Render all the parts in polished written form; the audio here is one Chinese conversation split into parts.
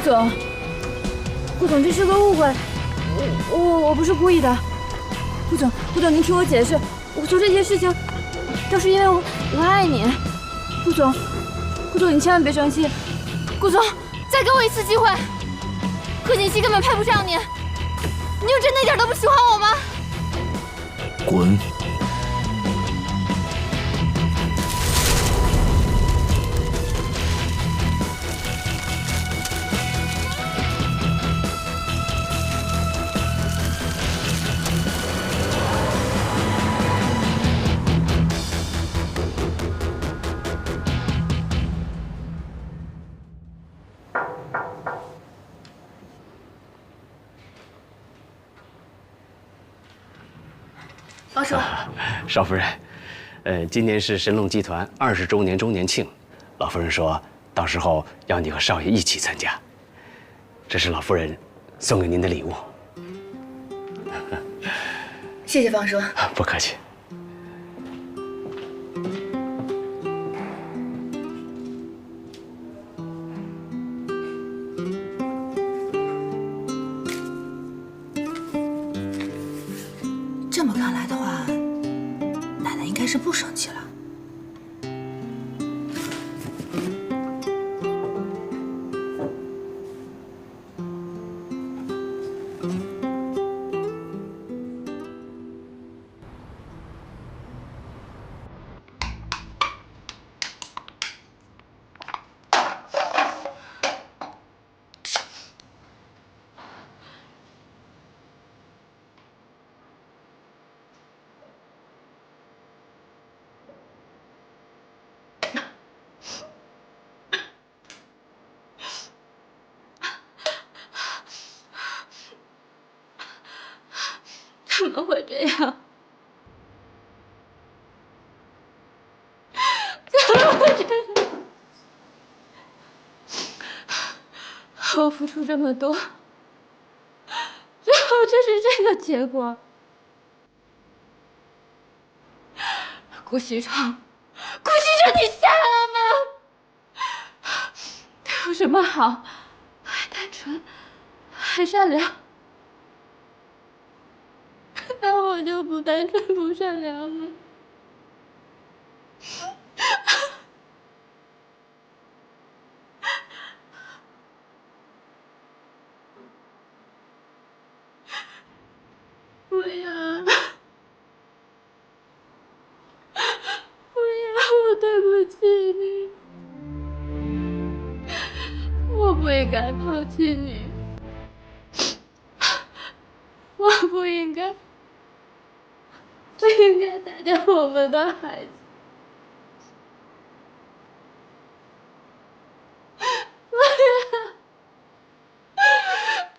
总，顾总，这是个误会，我不是故意的。顾总，您听我解释，我做这些事情都是因为我爱你。顾总，你千万别生气。顾总，再给我一次机会。贺锦熙根本配不上你，你就真的一点都不喜欢我吗？滚！王叔，少夫人，今年是神龙集团20周年周年庆，老夫人说到时候要你和少爷一起参加，这是老夫人送给您的礼物。谢谢方叔。不客气。这么看来的话，奶奶应该是不生气了。怎么会这样？怎么会这样？我付出这么多，最后就是这个结果。顾西城，你瞎了吗？对我这么好，还单纯，还善良。那我就不单纯不善良了。不要，我对不起你，我不应该抛弃你，我不应该打掉我们的孩子。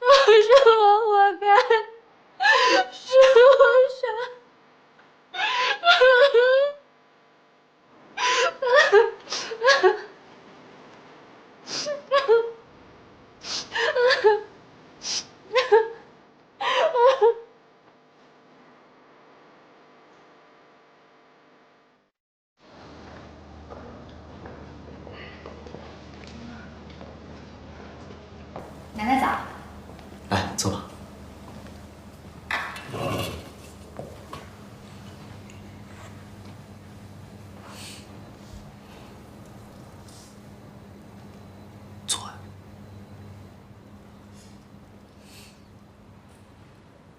不是我活该，是我傻。奶奶早。来，坐吧。坐呀。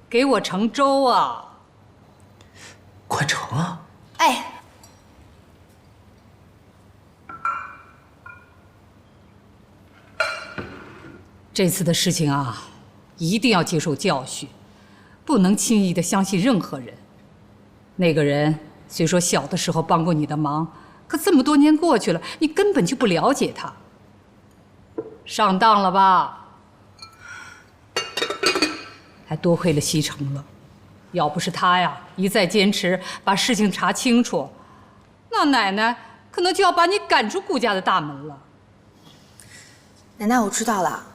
给我盛粥啊！快盛啊！哎，这次的事情啊，一定要接受教训，不能轻易的相信任何人。那个人虽说小的时候帮过你的忙，可这么多年过去了，你根本就不了解他。上当了吧？还多亏了西城了，要不是他呀一再坚持把事情查清楚，那奶奶可能就要把你赶出顾家的大门了。奶奶，我知道了，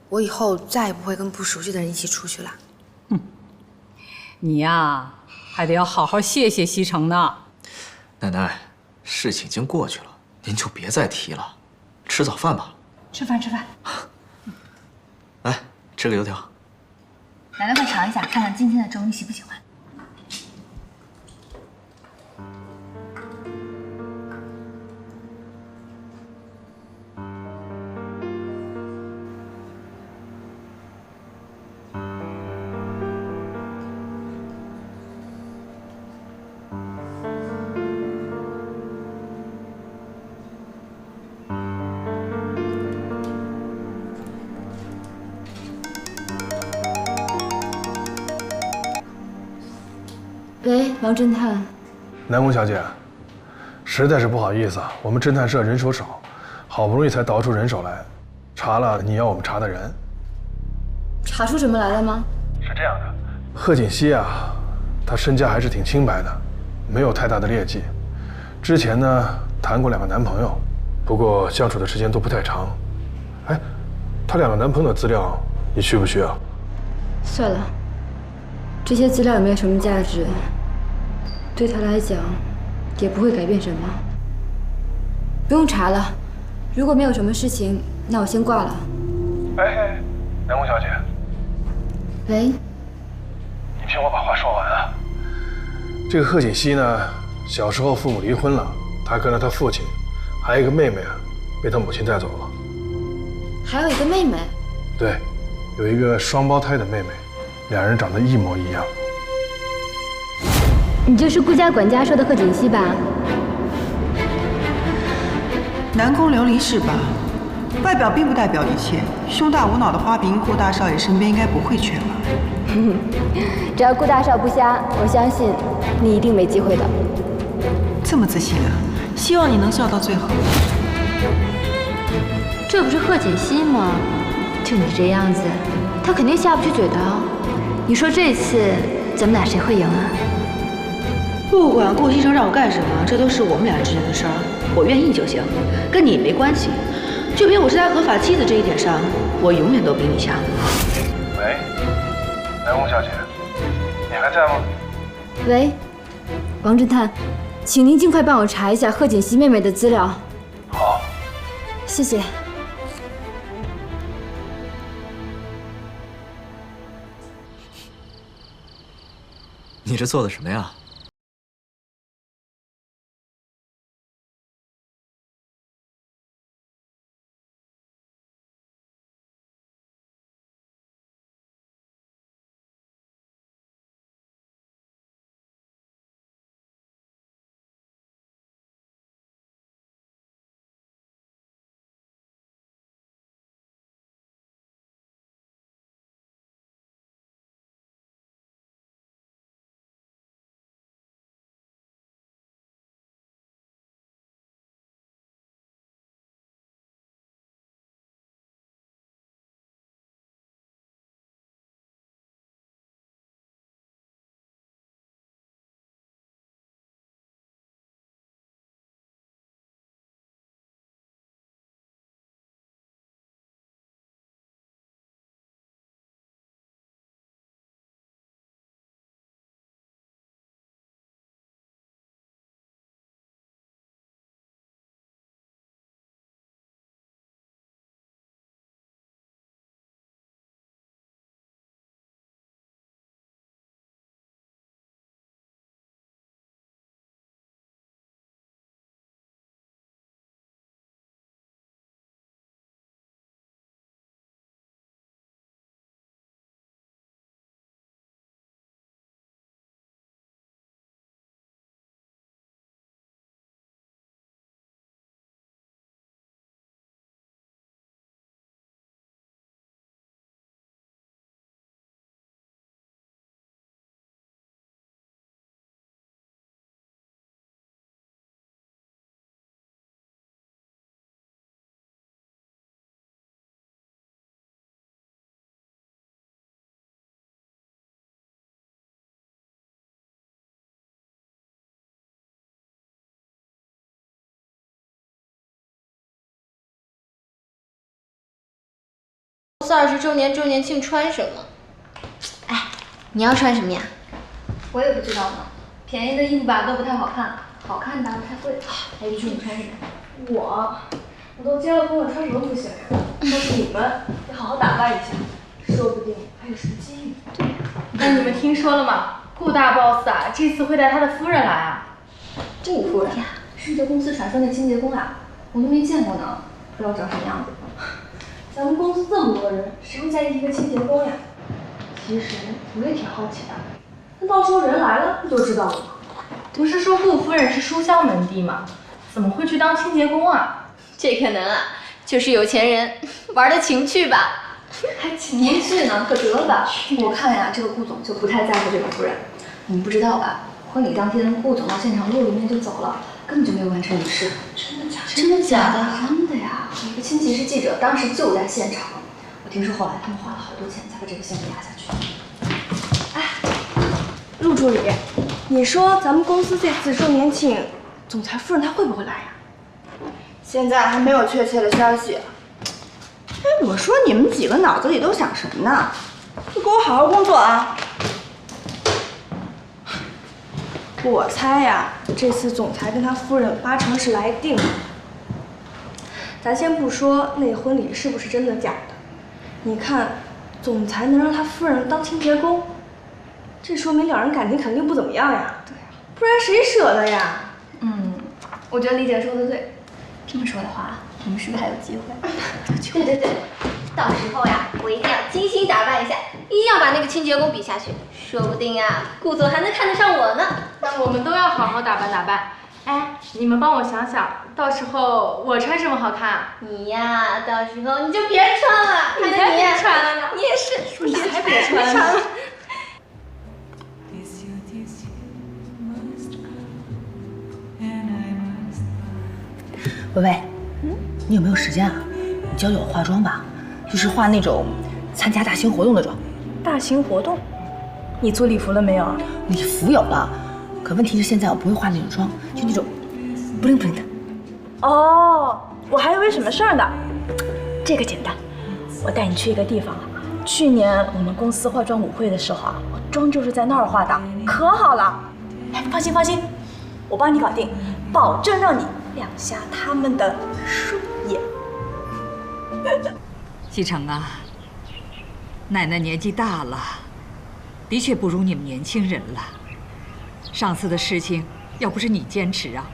我以后再也不会跟不熟悉的人一起出去了。你呀，还得要好好谢谢西城呢。奶奶，事情已经过去了，您就别再提了。吃早饭吧。吃饭。吃个油条。奶奶快尝一下，看看今天的粥你喜不喜欢。喂，王侦探。南宫小姐，实在是不好意思啊，我们侦探社人手少，好不容易才倒出人手来，查了你要我们查的人。查出什么来了吗？是这样的，贺锦熙啊，她身家还是挺清白的，没有太大的劣迹。之前呢，谈过2个男朋友，不过相处的时间都不太长。哎，她2个男朋友的资料，你需不需要？算了，这些资料也没有什么价值，对他来讲也不会改变什么。不用查了，如果没有什么事情，那我先挂了。哎，南宫小姐，喂，你听我把话说完啊。这个贺锦熙呢，小时候父母离婚了，他跟了他父亲，还有一个妹妹啊，被他母亲带走了。还有一个妹妹。对，有一个双胞胎的妹妹，2人长得一模一样。你就是顾家管家说的贺锦熙吧？南宫琉璃是吧？外表并不代表一切，胸大无脑的花瓶，顾大少爷身边应该不会缺吧？只要顾大少不瞎，我相信你一定没机会的。这么自信啊！希望你能笑到最后。这不是贺锦熙吗？就你这样子，他肯定下不去嘴的哦。你说这次咱们俩谁会赢啊？不管顾西城让我干什么，这都是我们俩之间的事儿，我愿意就行，跟你没关系。就凭我是他合法妻子这一点上，我永远都比你强。喂，南宫小姐，你还在吗？喂，王侦探，请您尽快帮我查一下贺锦熙妹妹的资料。好，谢谢。你这做的什么呀？40周年周年庆穿什么？哎，你要穿什么呀？我也不知道呢。便宜的衣服吧都不太好看，好看的太贵了。哎，你说你穿什么？我都结了婚了，穿什么不行呀？但是你们得好好打扮一下。说说不定还有什么机遇。对呀。那你们听说了吗？顾大 boss 啊，这次会带他的夫人来啊。这个夫人呀，是这公司传说那清洁工啊，我都没见过呢，不知道长什么样子。咱们公司这么多人，谁会在意一个清洁工呀？其实我也挺好奇的，那到时候人来了不就知道了吗？不是说顾夫人是书香门第吗？怎么会去当清洁工啊？这可能啊，就是有钱人玩的情趣吧。还情趣呢？可得了吧！我看呀，这个顾总就不太在乎这个夫人。你们不知道吧？婚礼当天，顾总到现场露面就走了，根本就没有完成仪式。真的假的？真的假的？真的呀！有一个亲戚是记者，当时就在现场。我听说后来他们花了好多钱才把这个项目压下去。哎，陆助理，你说咱们公司这次周年庆，总裁夫人她会不会来呀？现在还没有确切的消息。哎，我说你们几个脑子里都想什么呢？就给我好好工作啊！我猜呀，这次总裁跟他夫人80%是来定了。咱先不说那婚礼是不是真的假的，你看，总裁能让他夫人当清洁工，这说明两人感情肯定不怎么样呀。对呀，不然谁舍得呀？我觉得李姐说的对。这么说的话，我们是不是还有机会？对，到时候呀，我一定要精心打扮一下，一定要把那个清洁工比下去，说不定呀，顾总还能看得上我呢。那我们都要好好打扮打扮。哎，你们帮我想想，到时候我穿什么好看啊？你呀，到时候你就别穿了，你才别穿了呢，你也是，你才别穿了。薇薇，你有没有时间啊？你教教我化妆吧，就是化那种参加大型活动的妆。大型活动？你做礼服了没有啊？礼服有了，可问题是现在我不会化那种妆，就那种bling bling的。哦，我还以为什么事儿呢。这个简单，我带你去一个地方啊。去年我们公司化妆舞会的时候啊，我妆就是在那儿化的，可好了。哎，放心，我帮你搞定，保证让你亮瞎他们的双眼。西城啊，奶奶年纪大了，的确不如你们年轻人了。上次的事情，要不是你坚持啊，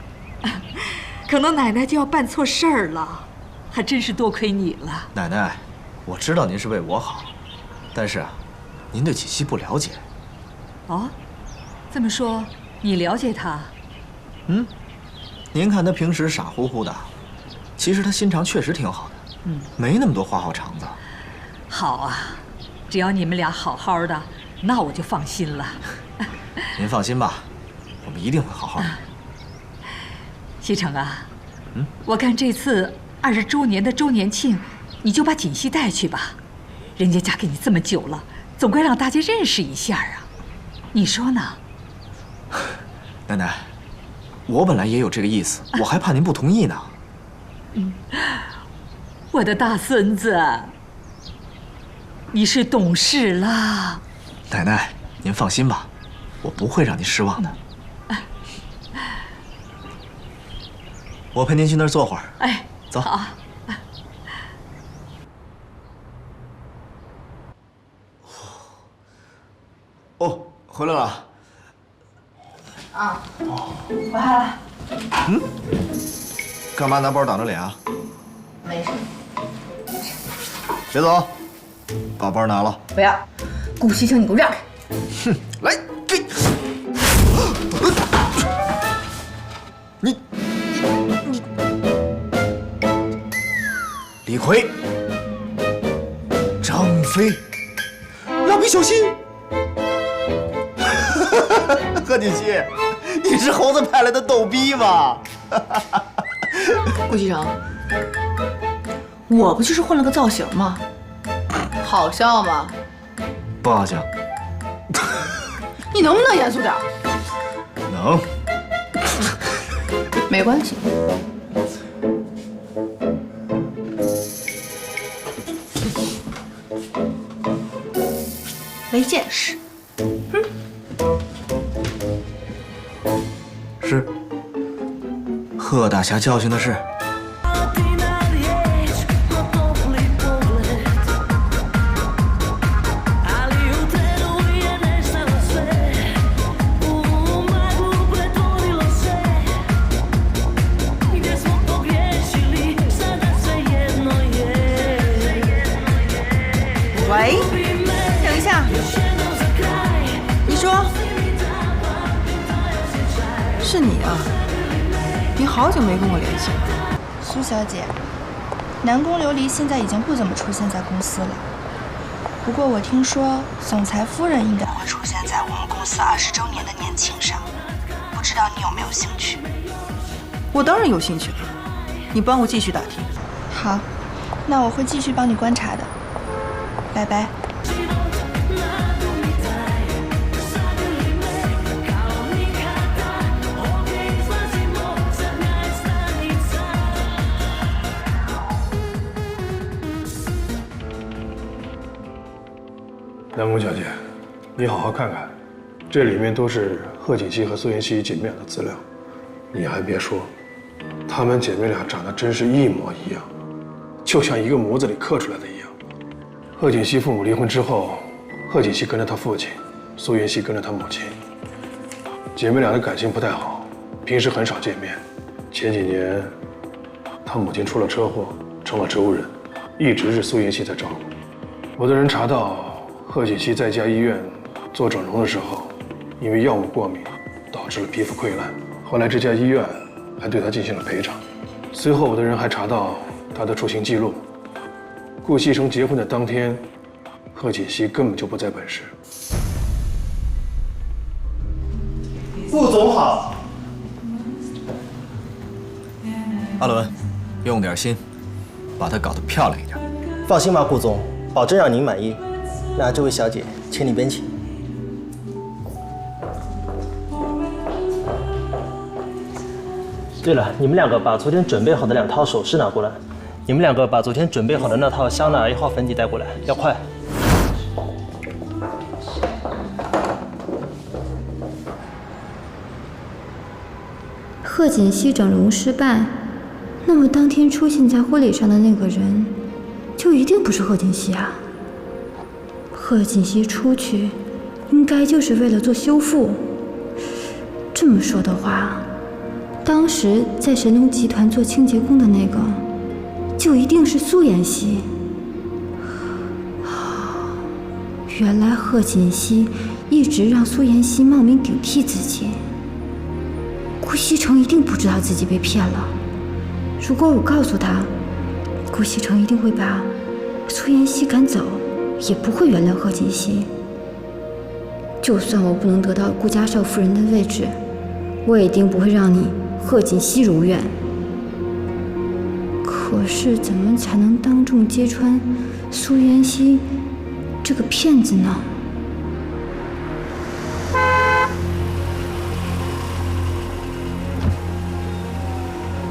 可能奶奶就要办错事儿了，还真是多亏你了。奶奶，我知道您是为我好，但是啊，您对启熙不了解。哦，这么说，你了解她？您看她平时傻乎乎的，其实她心肠确实挺好的。没那么多花花肠子。好啊，只要你们俩好好的，那我就放心了。您放心吧，我们一定会好好的。西城啊，我看这次20周年的周年庆，你就把锦溪带去吧。人家嫁给你这么久了，总该让大家认识一下啊。你说呢？奶奶，我本来也有这个意思，我还怕您不同意呢。我的大孙子，你是懂事了。奶奶，您放心吧，我不会让您失望的。我陪您去那儿坐会儿。哎，走。好。哦，回来了。啊，回来了。干嘛拿包挡着脸啊？没事。别走，把包拿了。不要，顾西城，你给我让开！哼，来，给。你，李逵，张飞，蜡笔小新。贺锦熙，你是猴子派来的逗逼吗？顾西城，我不就是换了个造型吗？好笑吗？不好笑。你能不能严肃点？能。没关系。没见识。是。贺大侠教训的是。是你啊，你好久没跟我联系了。苏小姐，南宫琉璃现在已经不怎么出现在公司了。不过我听说总裁夫人应该会出现在我们公司20周年的年庆上，不知道你有没有兴趣？我当然有兴趣了，你帮我继续打听。好，那我会继续帮你观察的。拜拜。南宫小姐，你好好看看，这里面都是贺锦熙和苏妍希姐妹俩的资料。你还别说，她们姐妹俩长得真是一模一样，就像一个模子里刻出来的一样。贺锦熙父母离婚之后，贺锦熙跟着他父亲，苏妍希跟着他母亲。姐妹俩的感情不太好，平时很少见面。前几年，他母亲出了车祸，成了植物人，一直是苏妍希在照顾。我的人查到，贺锦熙在家医院做整容的时候，因为药物过敏，导致了皮肤溃烂。后来这家医院还对他进行了赔偿。随后我的人还查到他的出行记录，顾西城结婚的当天，贺锦熙根本就不在本市。顾总好。阿伦，用点心，把它搞得漂亮一点。放心吧，顾总，保证让您满意。那这位小姐，请里边请。对了，你们两个把昨天准备好的2套首饰拿过来。你们两个把昨天准备好的那套香奈儿1号粉底带过来，要快。贺锦熙整容失败，那么当天出现在婚礼上的那个人，就一定不是贺锦熙啊。贺锦熙出去，应该就是为了做修复。这么说的话，当时在神农集团做清洁工的那个，就一定是苏妍希。原来贺锦熙一直让苏妍希冒名顶替自己。顾西城一定不知道自己被骗了。如果我告诉他，顾西城一定会把苏妍希赶走，也不会原谅贺锦熙。就算我不能得到顾家少夫人的位置，我也一定不会让你贺锦熙如愿。可是怎么才能当众揭穿苏妍希这个骗子呢？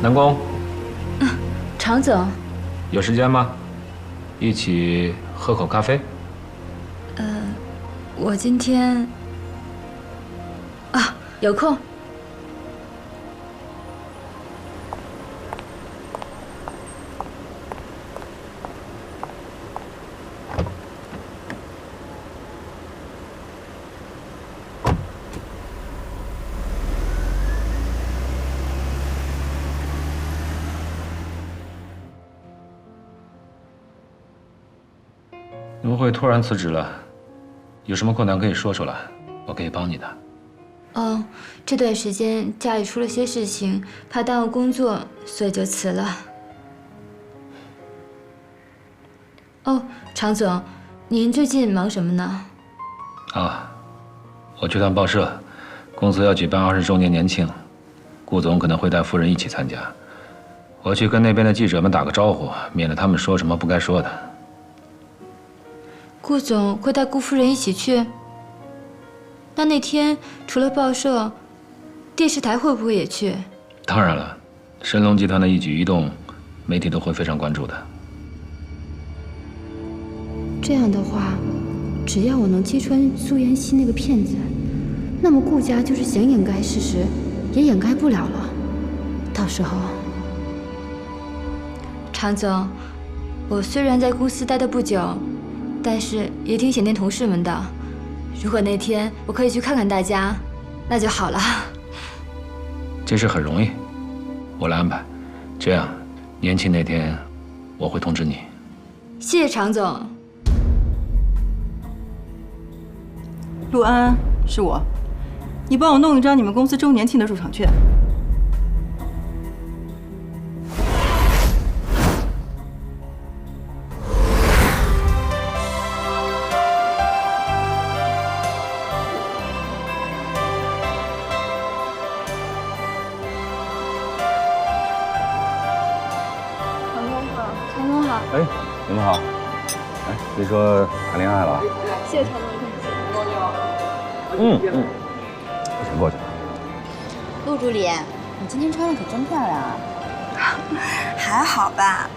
南宫，常总，有时间吗？一起喝口咖啡。我今天有空。怎么会突然辞职了？有什么困难可以说出来，我可以帮你的。这段时间家里出了些事情，怕耽误工作，所以就辞了。常总，您最近忙什么呢？我去趟报社，公司要举办20周年年庆，顾总可能会带夫人一起参加。我去跟那边的记者们打个招呼，免得他们说什么不该说的。顾总会带顾夫人一起去？那天除了报社，电视台会不会也去？当然了，神龙集团的一举一动，媒体都会非常关注的。这样的话，只要我能揭穿苏妍希那个骗子，那么顾家就是想掩盖事实，也掩盖不了了。到时候，常总，我虽然在公司待得不久，但是也挺想念同事们的。如果那天我可以去看看大家，那就好了。这事很容易，我来安排。这样，年庆那天我会通知你。谢谢常总。陆安安，是我。你帮我弄一张你们公司周年庆的入场券。常总好。哎，你们好。哎，你说谈恋爱了？谢谢常总的关心。我先过去了。陆助理，你今天穿的可真漂亮啊！还好吧。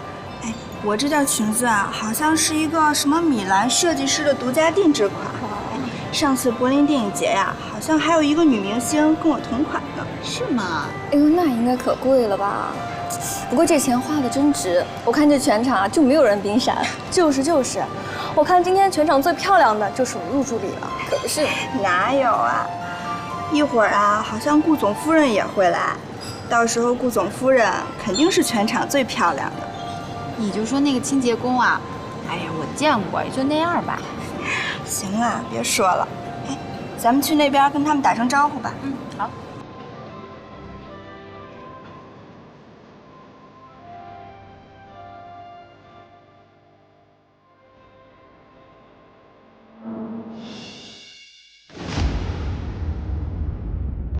哎，我这件裙子啊，好像是一个什么米兰设计师的独家定制款。上次柏林电影节呀，好像还有一个女明星跟我同款呢。是吗？哎呦，那应该可贵了吧？不过这钱花的真值，我看这全场啊就没有人比你闪。就是，我看今天全场最漂亮的就属陆助理了。可是哪有啊？一会儿啊，好像顾总夫人也会来，到时候顾总夫人肯定是全场最漂亮的。你就说那个清洁工啊，哎呀，我见过，也就那样吧。行了，别说了，哎，咱们去那边跟他们打声招呼吧。好。